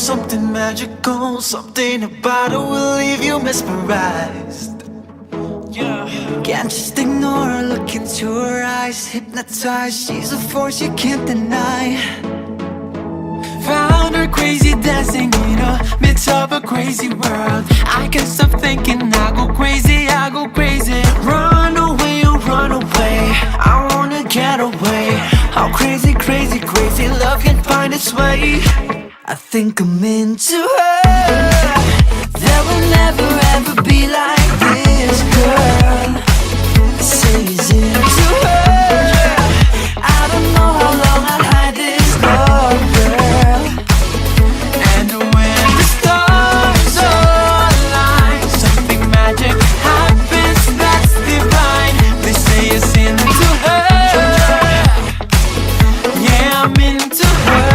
something magical, something about her will leave you mesmerized. Yeah. Can't just ignore her, look into her eyes, hypnotized. She's a force you can't deny. Found her crazy dancing in a midst of a crazy world. I can't stop thinking, I go crazy, I go crazy. Run away, oh run away, I wanna get away. How crazy, crazy, crazy love can find its way. I think I'm into her. There will never ever be like this girl. I say he's into her. I don't know how long I'll hide this love, girl. And when the stars align, something magic happens that's divine. They say it's into her. Yeah, I'm into her.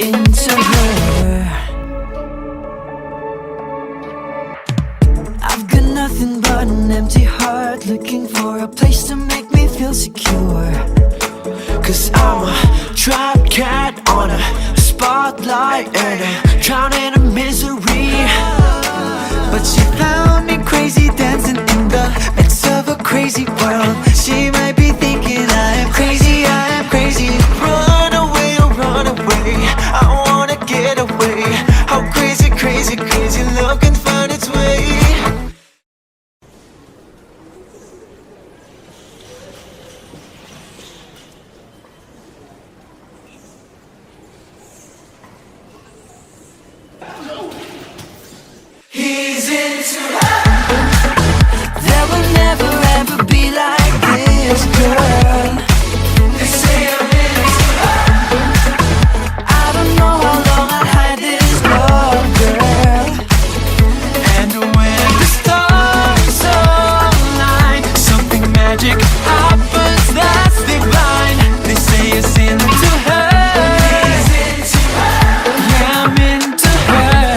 Into her. I've got nothing but an empty heart, looking for a place to make me feel secure. Cause I'm a trapped cat on a spotlight, and I'm drowning in misery. But she found me crazy, dancing in the midst of a crazy world. She might be thinking I am crazy, I am crazy. Run away, oh run away, I wanna get away. How crazy, crazy, crazy love can find its way. He's into her. There will never ever be like this girl. They say I'm into her. I don't know how long I'll hide this love, girl. And when the stars align, something magic happens that's divine. They say it's into her. He's into her. Yeah, I'm into her.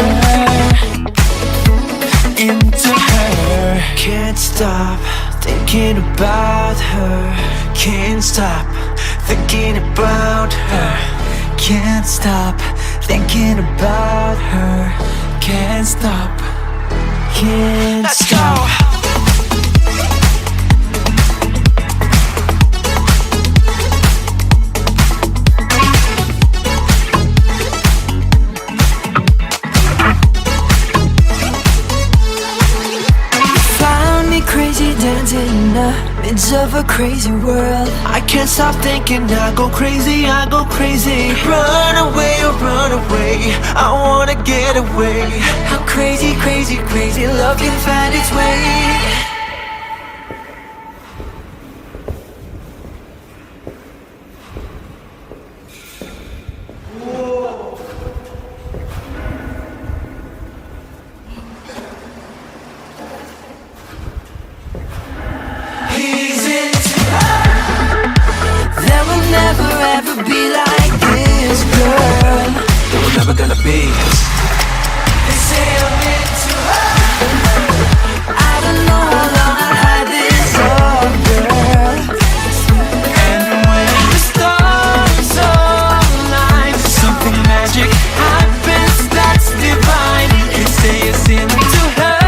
Into her. Can't stop thinking about her. Can't stop thinking about her. Can't stop thinking about her. Can't stop. Can't stop. Let's go. Crazy dancing in the midst of a crazy world. I can't stop thinking, I go crazy, I go crazy. Run away, oh run away, I wanna get away. How crazy, crazy, crazy love can find its way. Never ever be like this girl. We're never gonna be. They say I'm into her. I don't know how long I'll hide this love, girl. And when the stars align, something magic happens that's divine. They say it's into her.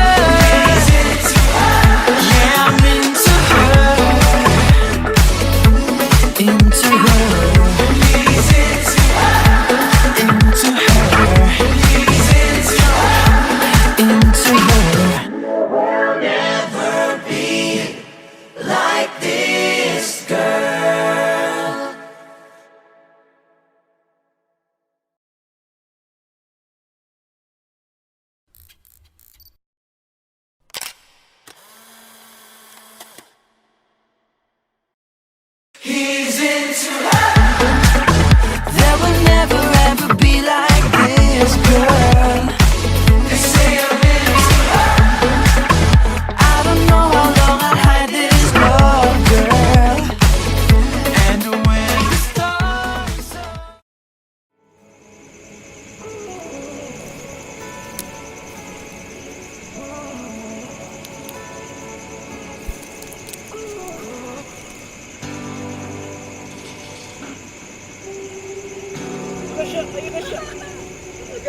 Yeah, I'm into her. Into her. He's into her. Into her. He's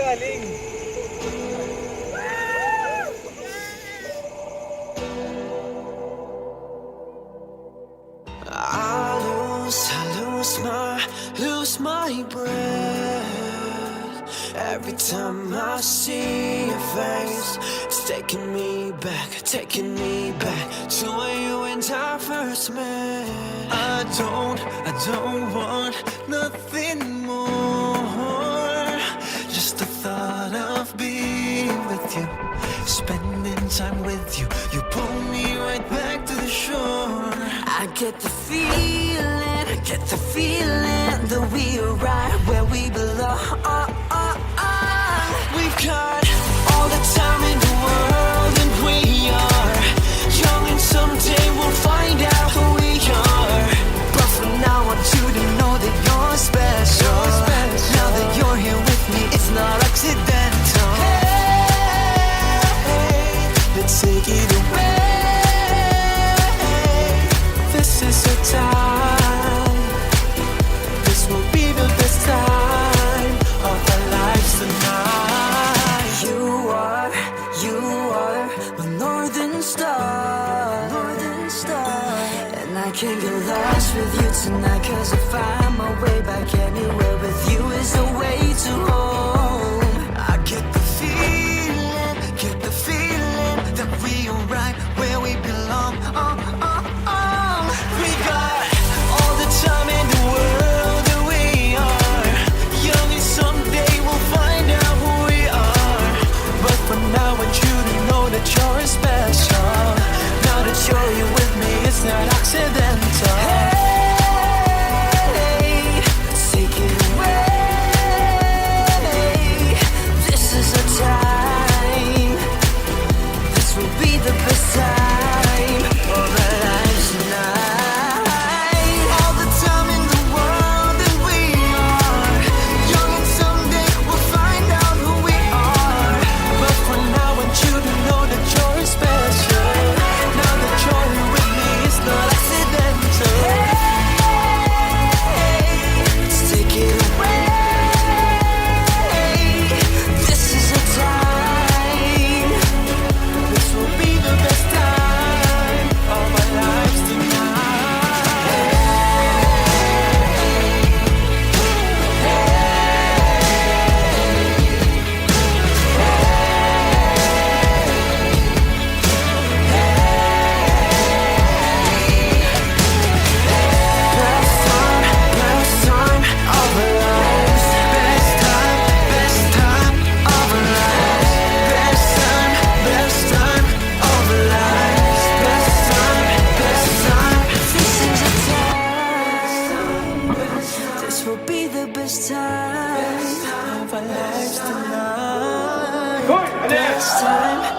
galing? Lose my breath every time I see your face. It's taking me back to where you and I first met. I don't want nothing more. Just the thought of being with you, spending time with you. You pull me right back to the shore. I get the feeling that we are right where we belong. We've got all the time in the world, and we are young, and someday we'll find out who we are. But for now, I want you to know that you're special. Now that you're here with me, it's not accidental. Hey, let's take it away. This is your time. This will be the best time of our lives tonight. You are my northern star. And I can't get lost with you tonight, 'cause I find my way back anywhere with you is the way to home. I get the feeling that we are right where we belong. We got all the time in the world, and we are young, and someday we'll find out who we are. But for now, I want you to know that you're special. Now that you're here with me, it's not accidental. Hey, let's take it away. This is our time. This will be the best time of our lives tonight. All the time in the world, and we are young, and someday we'll find out who we are. But for now, I want you to know that you're special. Now that you're here with me, it's not accidental. Hey, let's take it away. This is our time. This will be the best time of our lives tonight.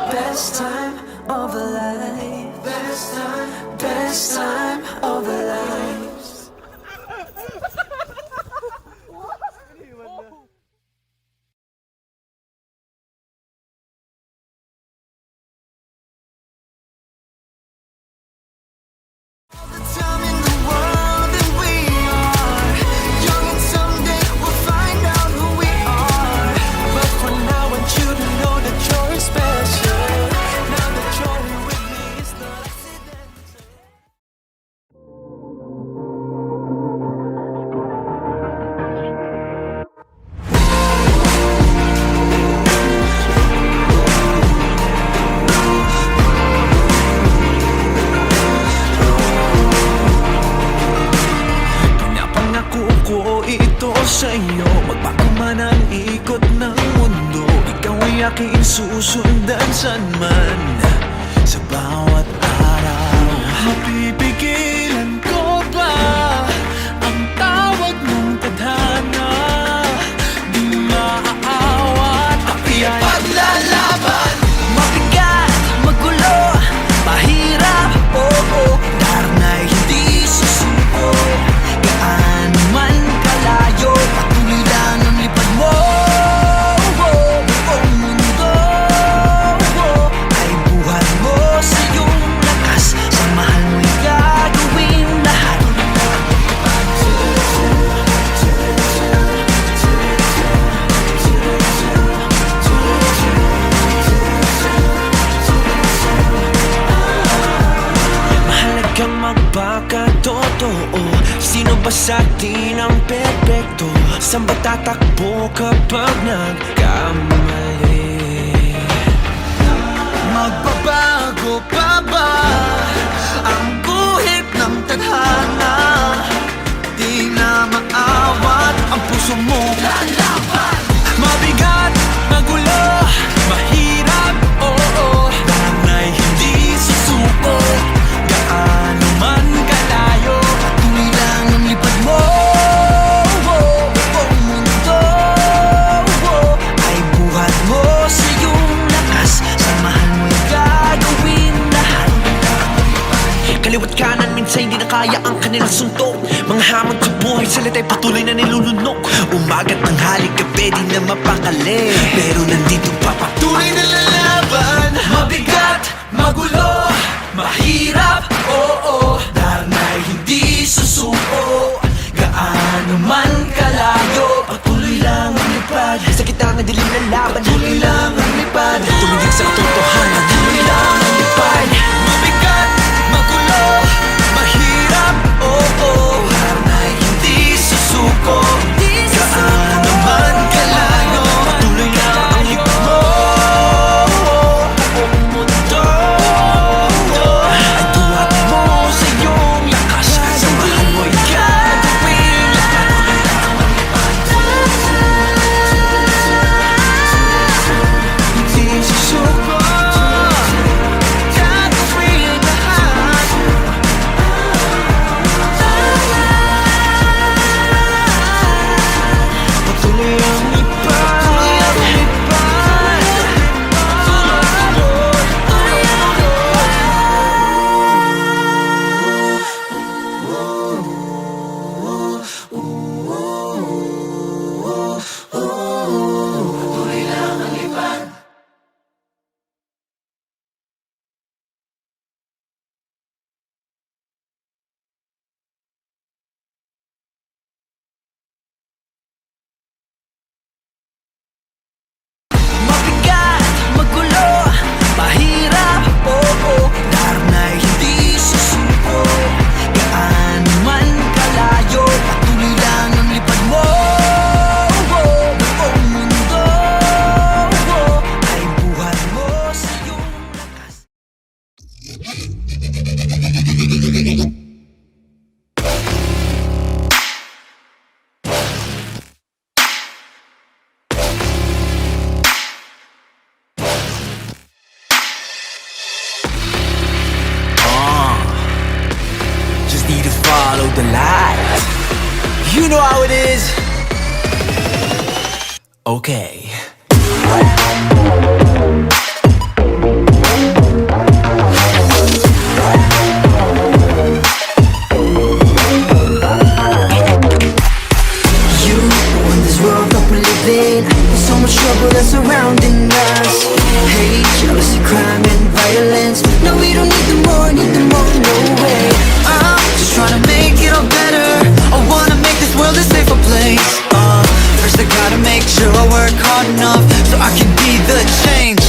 Best time of our lives. Best time of our lives. All the time in the world, and we are young, and someday we'll find out who we are. But for now, I want you to know that you're special. Now that you're here with me, it's not accidental. Pinapangako ko ito sa'yo, magbago man ang ikot ng mundo, ikaw ay aking susundan saan man, sa bawat araw. Mapipigilan ko ba ang tawag ng tadhana? Di maaawat, ako'y paglalaban. Mabigat, magulo, mahirap, oo, karanay hindi susuko. Gaano man kalayo, patuloy lang ang lipad mo. Buong mundo ay buhat mo sa iyong lakas. Sa mahal mo'y gagawin lahat. ba sa atin ang perpekto? Saan ba tatakbo kapag nagkamali? Magbabago pa ba ang guhit ng tadhana? Di na maawat ang puso mo. Mabigat, magulo, mahirap, oo, danay hindi susuko. Gaano man kalayo, tuloy lang ang lipad mo. Buong mundo ay buhat mo sa iyong lakas. Samahan mo'y gagawin lahat. Kaliwat kanan, minsan hindi na kaya ang kanilang suntok. Mga hamon sa buhay, salita'y patuloy na nilulunok. Umaga't tanghali, gabi, di na mapakali. Pero nandito pa, patuloy na lalaban. Mabigat, magulo, mahirap, oo, darna'y hindi susuko. Gaano man kalayo, patuloy lang ang lipad. Sa gitna ng dilim na laban, patuloy lang ang lipad. Tumigil sa katotohanan, tuloy lang ang lipad. Mabigat, magulo, mahirap, oo, darna'y hindi susuko. Gaano man kalayo, patuloy lang ang lipad mo. Buong mundo ay duwat mo sa iyong lakas. Samahan mo'y gagawin lahat. Hindi susuko, gagawin lahat. Patuloy ang lipad, tuloy lang ang lipad. Mabigat, magulo, mahirap, oo, darna'y hindi susuko. Gaano man kalayo, patuloy lang ang lipad mo. Buong mundo ay buhat mo sa iyong lakas. Just need to follow the light. You know how it is. Okay. You in this world that we live in, there's so much trouble that's surrounding us. Hate, jealousy, crime and violence. No, we don't need them more, no way. I'm just trying to make it all better. I wanna make this world a safer place. First I gotta make sure I work hard enough so I can be the change.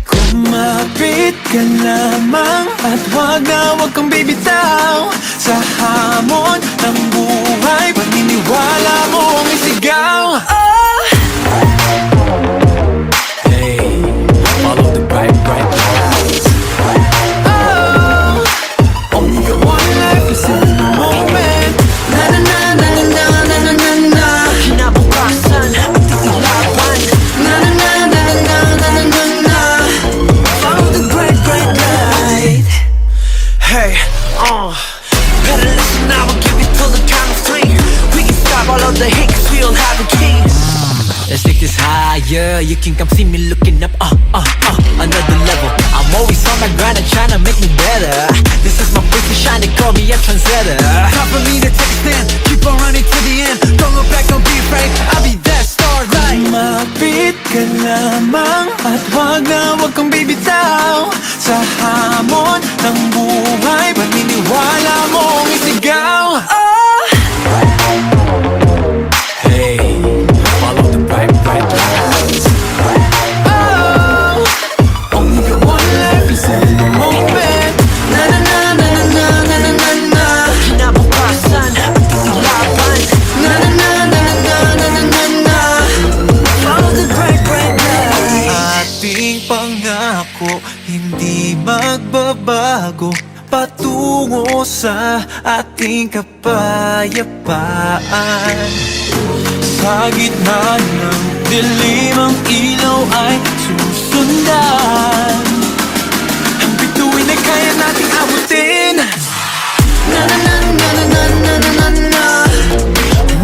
Kumapit ka lamang at wag kang bibitaw sa hamon ng buhay. Paniniwala mo ang isigaw. Hey, follow the bright lights. Only got one life, listen in the moment. Na na na na na na na na na na. Kinabukasan at titilaban. Na na na na na na na na na. Follow the bright light. Hey, better listen now, I'll give it till the count of three. We can stop all of the hate 'cause we don't have the keys. Let's take this higher. You can come see me looking up, another level. I'm always on my grind and trying to make me better. This is my place to shine, they call me a trendsetter. Time for me to take a stand, keep on running to the end. Don't look back, don't be afraid, I'll be that starlight. Kumapit ka lamang at wag kang bibitaw sa hamon ng buhay. Paniniwala mo ang isigaw. Hey, follow the bright lights. Only got one life, listen in the moment. Na na na na na na na na na. Kinabukasan at titilaban. pangako, hindi magbabago patungo sa ating kapayapaan. Sa gitna ng dilim ang ilaw ay susundan. Ang bituin ay kaya nating abutin. Na na na na na na na na na na.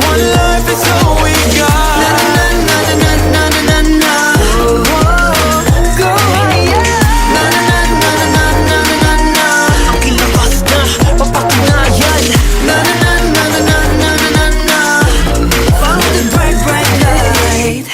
One life is all we got. Na na na na na na na na na. Go yeah. Na na na na na na na na na. Ang ilabas na papatunayan. Na na na na na na na na na. Follow the bright bright light.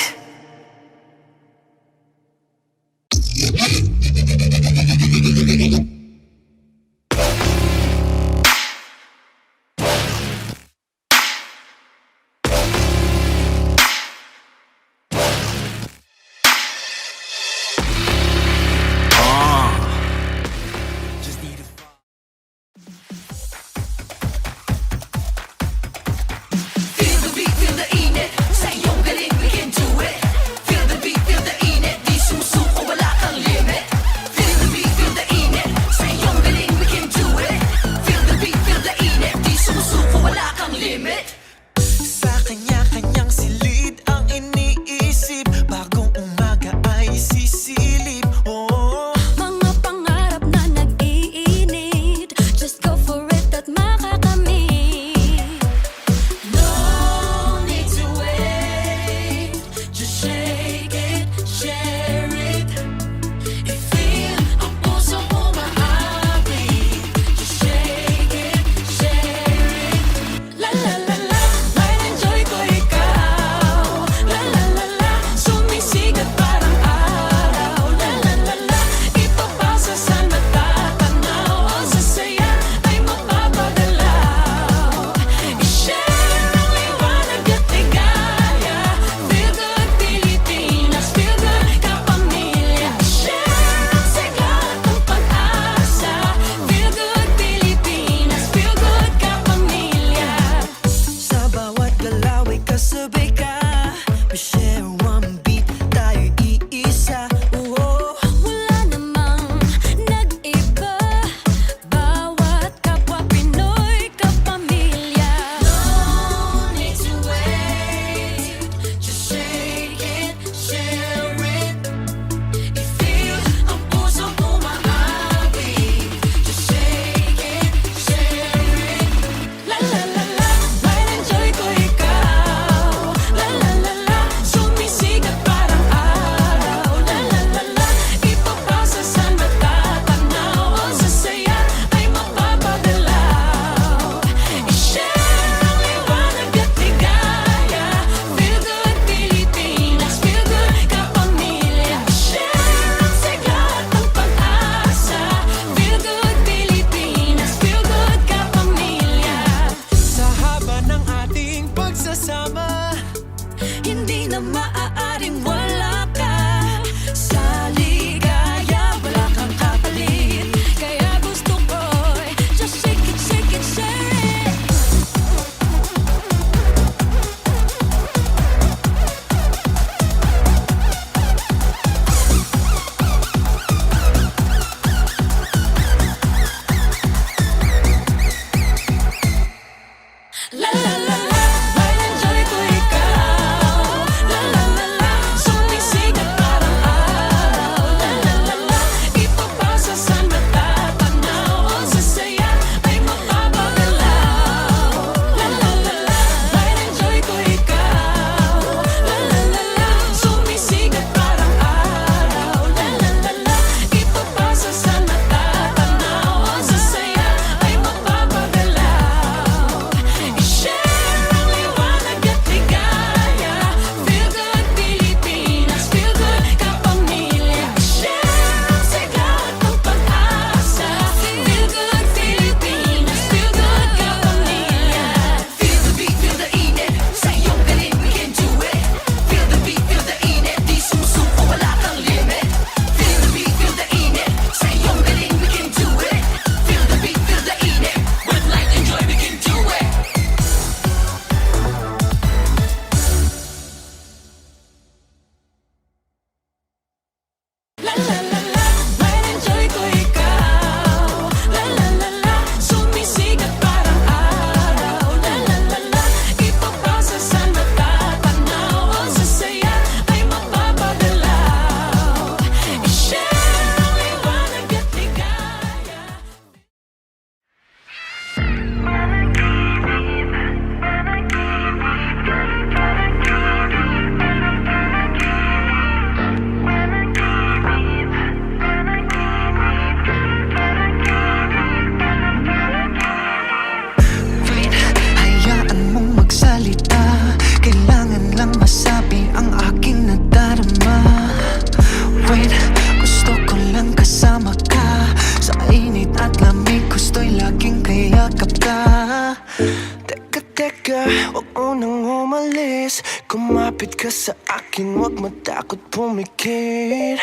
Kumapit ka sa akin, wag matakot pumikit.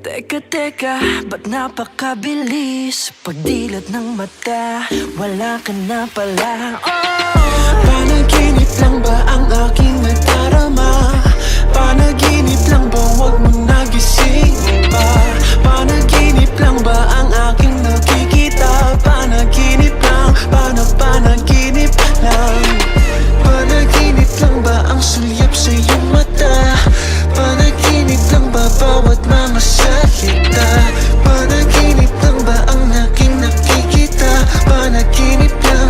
Teka, ba't napakabilis? Pagdilat ng mata, wala ka na pala. Panaginip lang ba ang aking nadarama? Panaginip lang ba, wag mo nagising pa? Panaginip lang ba ang aking nakikita? Panaginip lang, panaginip lang. Panaginip lang ba ang sulyap sa iyong mata? Panaginip lang ba bawat mga salita? Panaginip lang ba ang aking nakikita? Panaginip lang,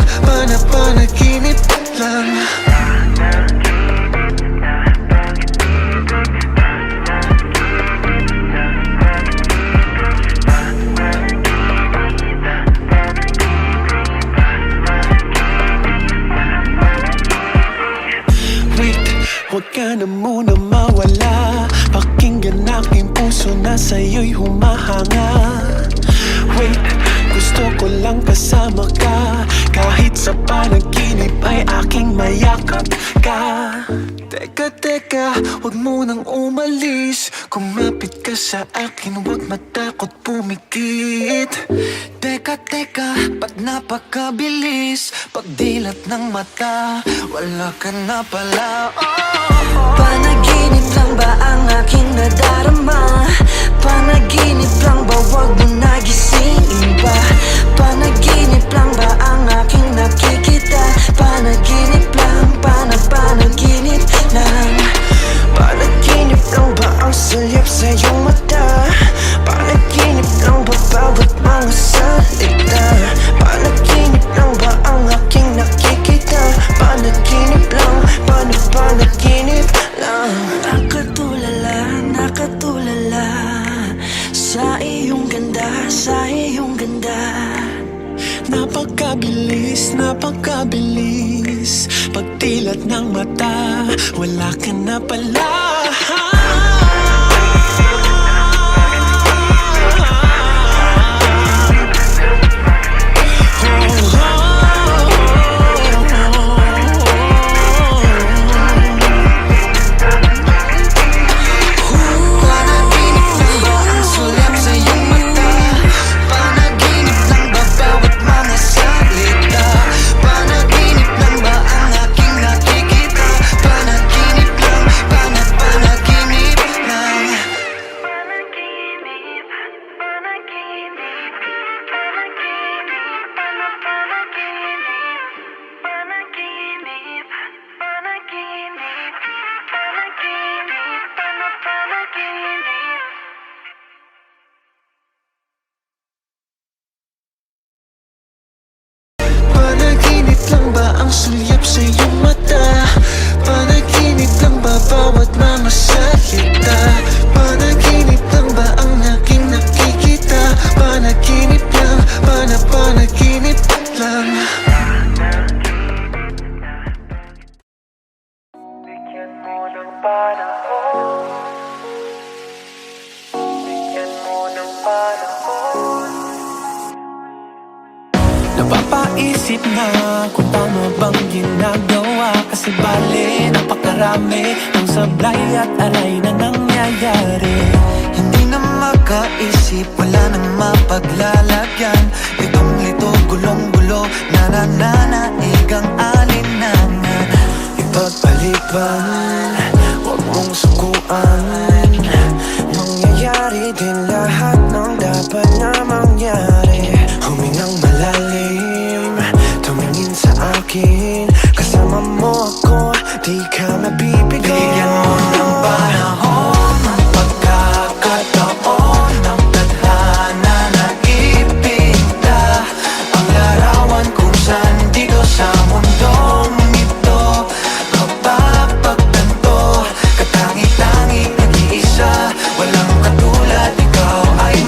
panaginip lang. Huwag ka na muna mawala. Pakinggan aking puso na sa'yo'y humahanga. Wait, gusto ko lang kasama ka. Kahit sa panaginip ay aking mayakap ka. Teka, huwag mo nang umalis. Kumapit ka sa akin, huwag matakot pumikit. Teka, ba't napakabilis? Pagdilat ng mata, wala ka na pala. Panaginip lang ba ang aking nadarama? Panaginip lang ba, wag mo nagisingin ba? Panaginip lang ba ang aking nakikita? Panaginip lang, panaginip lang. Panaginip lang ba ang sulyap sa iyong mata? Panaginip lang ba bawat mga salita? Panaginip lang ba ang aking nakikita? Panaginip lang, panaginip lang. Nakatulala sa iyong ganda, sa iyong ganda. Napakabilis pagdilat ng mata, wala ka na pala. Panaginip lang ba ang sulyap sa iyong mata? Panaginip lang ba bawat mga salita? Panaginip lang ba ang aking nakikita? Panaginip lang, panaginip lang. Bigyan mo ng panahon. Bigyan mo ng panahon. Napapaisip na kung tama bang ginagawa. Kasi bale, napakarami ng sablay at aray na nangyayari. Hindi na makaisip, wala nang mapaglalagyan. Litong-lito, gulong-gulo, nananaigang alinlangan. Ipagpaliban, huwag mong sukuan. Mangyayari din lahat ng dapat na mangyari. Humingang malalim, tumingin sa akin. Kasama mo ako, di ka mabibigyan. Bigyan mo ng panahon, ng pagkakataon, ng tadhana na ipinta. Ang larawan kung saan dito sa mundong ito mapapagtanto. Katangi-tangi, nag-iisa, walang katulad, ikaw ay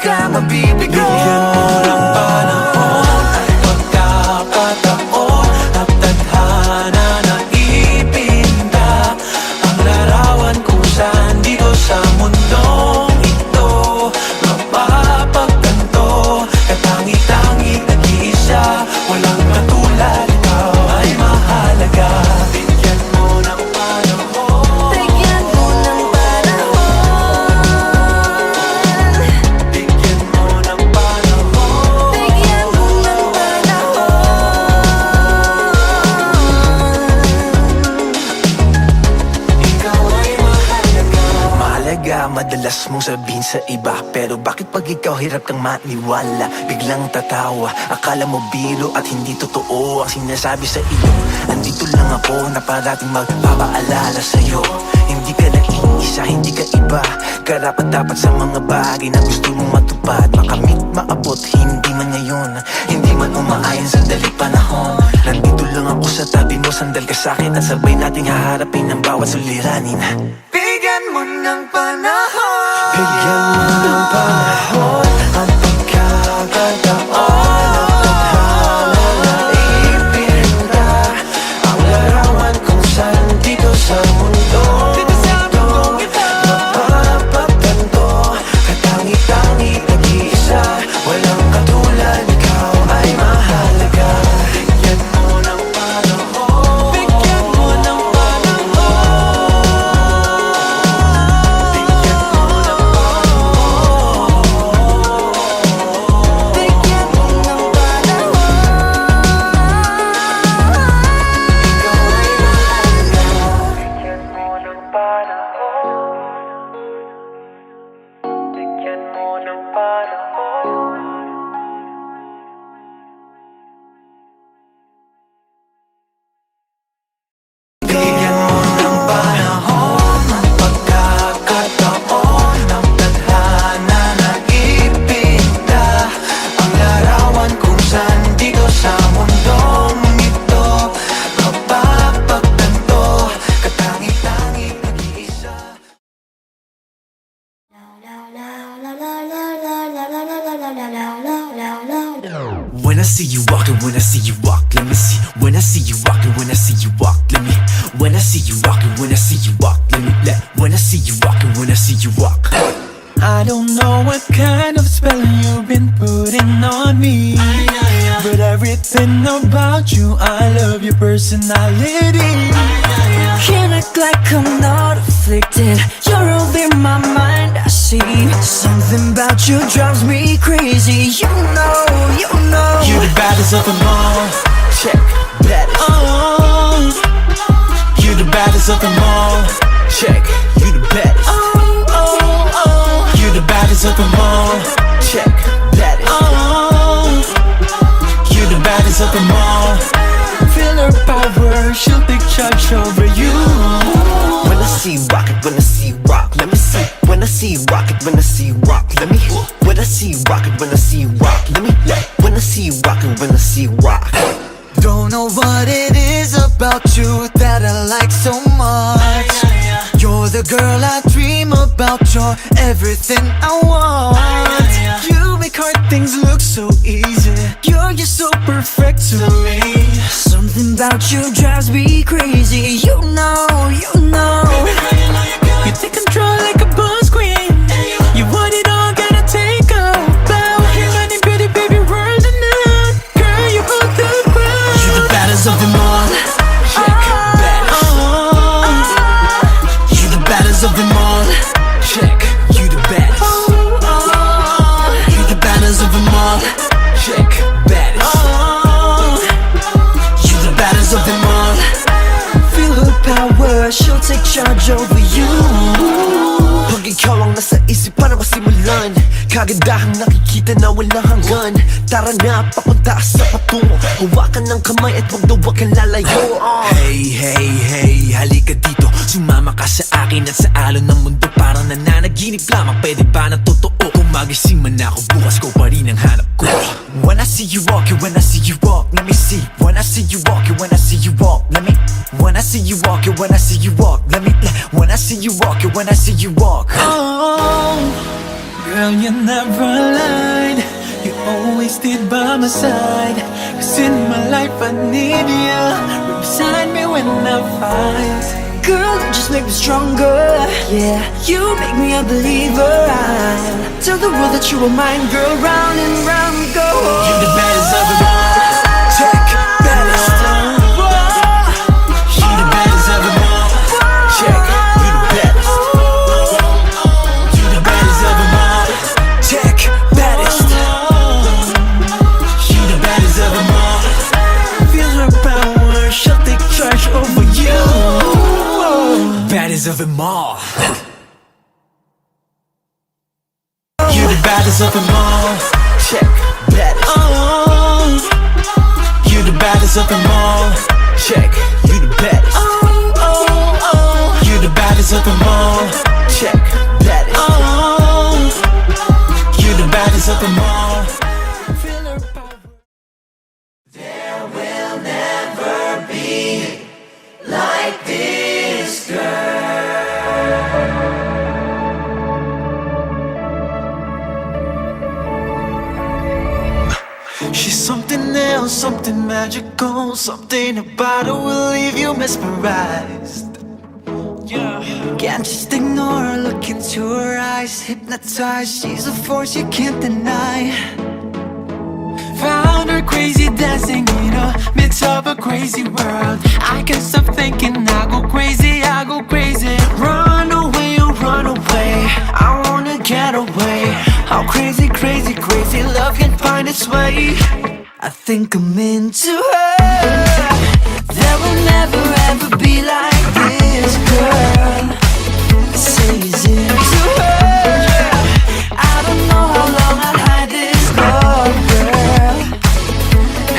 kang mabibigo. Bigyan mo ng panahon at pagkakataon at tadhana na ipinda ang larawan kung saan dito sa mundong ito mapapagtanto. Katangi-tangi nag-iisa, walang katulad, ikaw ay mahalaga. Bigyan mo ng panahon, Bigyan mo ng panahon, bigyan mo ng panahon. bigyan mo ng panahon. Ikaw ay mahalaga. Mahalaga, madalas mong sabihin sa iba, pero bakit pag ikaw hirap kang maniwala? Biglang tatawa, akala mo biro at hindi totoo ang sinasabi sa iyo. Andito lang ako na parating magpapaalala sa'yo. Hindi ka naiisa, hindi ka iba, karapat dapat sa mga bagay na gusto mong matupad. Makamit, maabot, hindi man ngayon, hindi man umaayon sa daling panahon. Nandito lang ako sa tabi mo, sandal ka sa'kin at sabay nating haharapin ang bawat suliranin. Bigyan mo ng panahon, bigyan mo ng panahon at pagkakataon at tadhana na ipinda ang larawan kung saan dito sa mundo ito mapapagtanto. Katangi-tangi nag-iisa, walang katulad, ikaw ay mahalaga. Bigyan mo ng panahon, bigyan mo ng panahon, bigyan mo ng panahon. Bigyan mo ng Bigyan mo ng panahon. Bigyan mo ng panahon at pagkakataon ang tadhana na ipinda ang larawan kung saan dito sa mundong ito mapapagtanto. Katangi-tangi nag-iisa. When I see you walking, when I see you walk, let me see. When I see you walking, when I see you walk, let me. When I see you walking, when I see you walk, let me. When I see you walking, when I see you walk. I don't know what kind of spell you've been putting on me, but everything about you, I love your personality. Can't act like I'm not afflicted. You're over my mind, I see. Something about you drives me crazy. You know, you know. You the baddest of them all. Check, baddest. Oh, you the baddest of them all. Check, you the baddest. Oh, oh, oh. You the baddest of them all. Check, baddest. Oh, you the baddest of them all. Feel her power, she'll take charge over you. When I see rocket, when I see rock, let me see. When I see rocket, when I see rock, let me. When I see rocket, when I see rock, let me. When I see rocket, when I see rock. Don't know what it is about you that I like so much. You're the girl I dream about, you're everything I want. You make hard things look so easy, you're just so perfect to me. Something about you drives me crazy. You know, you know. You take control like a boss queen. You want it all, gotta take a bow. You're running pretty baby world and now, girl, you hold the ground. You the baddest of them all. Check, baddest. You the baddest of them all. Check, you the baddest. You the baddest of them all. Check, baddest. You the baddest of them all. Feel her power, she'll take charge over you. Pag ikaw ang nasa isip para masimulan, kagandahang nakikita na walang hanggan. Tara na, papunta sa patungo, hawakan ng kamay at wag daw wag kang lalayo. Hey, hey, hey, halika dito. Sumama ka sa akin at sa alon ng mundo. Parang nananaginip lamang, pwede ba na totoo? Kung magising man ako, bukas ko pa rin ang hanap ko. When I see you walking, when I see you walk, let me see. When I see you walking, when I see you walk, let me. When I see you walking, when I see you walk, let me. When I see you walking, when I see you walk. Oh, Girl, you never lied. You always stayed by my side. 'Cause in my life I need you. Right beside me when I fight. Girl, you just make me stronger. Yeah, you make me a believer. I'll tell the world that you were mine, girl. Round and round we go. You the baddest of them all. Check, baddest. You the baddest of them all. Check, you the baddest. You the baddest of them all. Check, baddest. You the baddest of them all. Feel her power, she'll take charge over you. Baddest of them all. You the baddest of them all. Check, baddest. You the baddest of them all. Check, you the baddest. You the baddest of them all. Check, baddest. You the baddest of them all. Feel her power. She's something else, something magical. Something about her will leave you mesmerized. Can't just ignore her, look into her eyes. Hypnotized, she's a force you can't deny. Found her crazy, dancing in a midst of a crazy world. I can't stop thinking, I go crazy, I go crazy. Run away, oh run away, I wanna get away. How crazy, crazy, crazy love can find its way. I think I'm into her. There will never ever be like this, girl. Say he's into her. I don't know how long I'll hide this love, girl.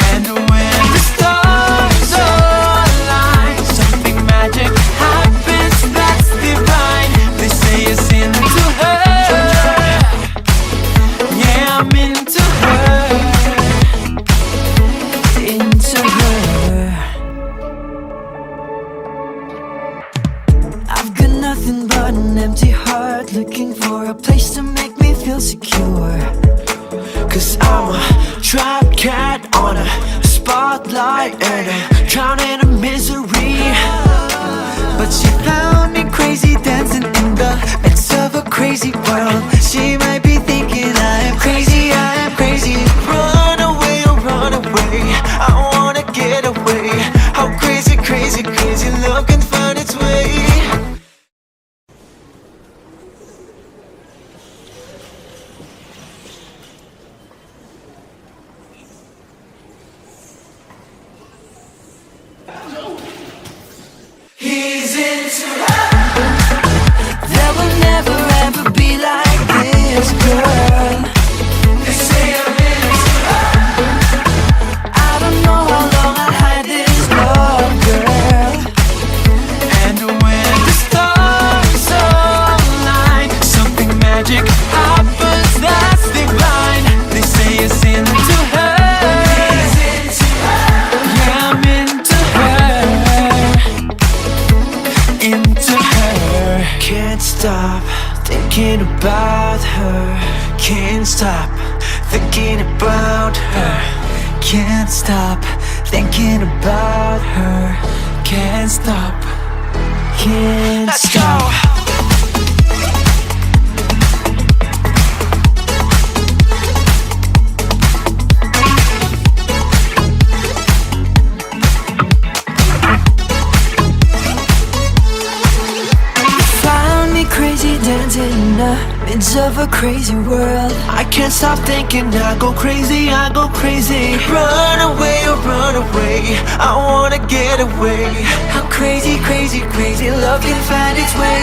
And when the stars align, something magic happens that's divine. They say it's into her. Yeah, I'm into her. Into her. I've got nothing but an empty heart, looking for a place to make me feel secure. 'Cause I'm a trapped cat on a spotlight and I'm drowning in misery. But she found me crazy, dancing in the midst of a crazy world. She might be thinking I am crazy, I am crazy. Run away, oh run away, I wanna get away. How crazy, crazy, crazy love can find its way. He's into her. There will never ever be like this, girl. They say I'm into her. I don't know how long I'll hide this love, girl. And when the stars align, something magic happens that's divine. They say it's into her. He's into her. Yeah, I'm into her. Into her. Can't stop thinking about her. Can't stop thinking about her. Can't stop thinking about her. Can't stop. Can't Let's stop. go. Found me crazy, dancing in the midst of a crazy world. I can't stop thinking, I go crazy, I go crazy. Run away, oh run away, I wanna get away. How crazy, crazy, crazy love can find its way.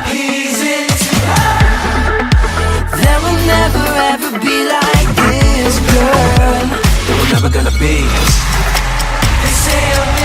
He's into her. There will never ever be like this, girl. We're never gonna be. They say I'm